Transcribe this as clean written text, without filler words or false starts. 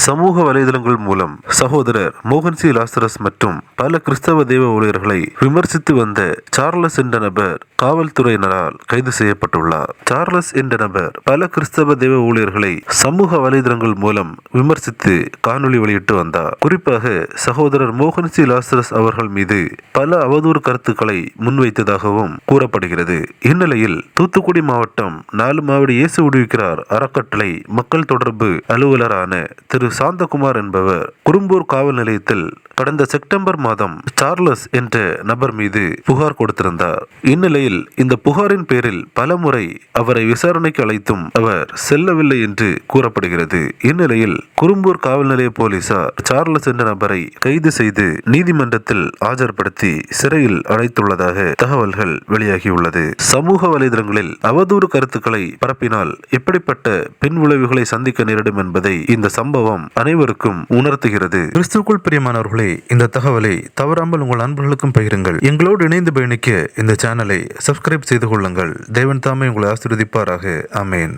சமூக வலைதளங்கள் மூலம் சகோதரர் மோகன் சி லாசரஸ் மற்றும் பல கிறிஸ்தவ தேவ ஊழியர்களை விமர்சித்து வந்த சார்லஸ் என்ற நபர் காவல்துறையினரால் கைது செய்யப்பட்டுள்ளார். சார்லஸ் என்ற நபர் பல கிறிஸ்தவ தேவ ஊழியர்களை சமூக வலைதளங்கள் மூலம் விமர்சித்து காணொலி வெளியிட்டு வந்தார். குறிப்பாக சகோதரர் மோகன் சி லாசரஸ் அவர்கள் மீது பல அவதூறு கருத்துக்களை முன்வைத்ததாகவும் கூறப்படுகிறது. இந்நிலையில் தூத்துக்குடி மாவட்டம் 4 மாவடி இயேசு விடுவிக்கிறார் அறக்கட்டளை மக்கள் தொடர்பு அலுவலரான திரு சாந்தகுமார் என்பவர் குரும்பூர் காவல் நிலையத்தில் கடந்த செப்டம்பர் மாதம் சார்லஸ் என்ற நபர் மீது புகார் கொடுத்திருந்தார். இந்நிலையில் இந்த புகாரின் பேரில் பலமுறை அவரை விசாரணைக்கு அழைத்தும் அவர் செல்லவில்லை என்று கூறப்படுகிறது. இந்நிலையில் குரும்பூர் காவல் நிலைய போலீசார் சார்லஸ் என்ற நபரை கைது செய்து நீதிமன்றத்தில் ஆஜர்படுத்தி சிறையில் அடைத்துள்ளதாக தகவல்கள் வெளியாகியுள்ளது. சமூக வலைதளங்களில் அவதூறு கருத்துக்களை பரப்பினால் எப்படிப்பட்ட பின் விளைவுகளை சந்திக்க நேரிடும் என்பதை இந்த சம்பவம் அனைவருக்கும் உணர்த்துகிறது. கிறிஸ்துவுக்குள் பிரியமானவர்களே, இந்த தகவலை தவறாமல் உங்கள் நண்பர்களுக்கும் பகிருங்கள். எங்களோடு இணைந்து பயணிக்க இந்த சேனலை சப்ஸ்கிரைப் செய்து கொள்ளுங்கள். தேவன் தாமே உங்களை ஆசீர்வதிப்பாராக. ஆமென்.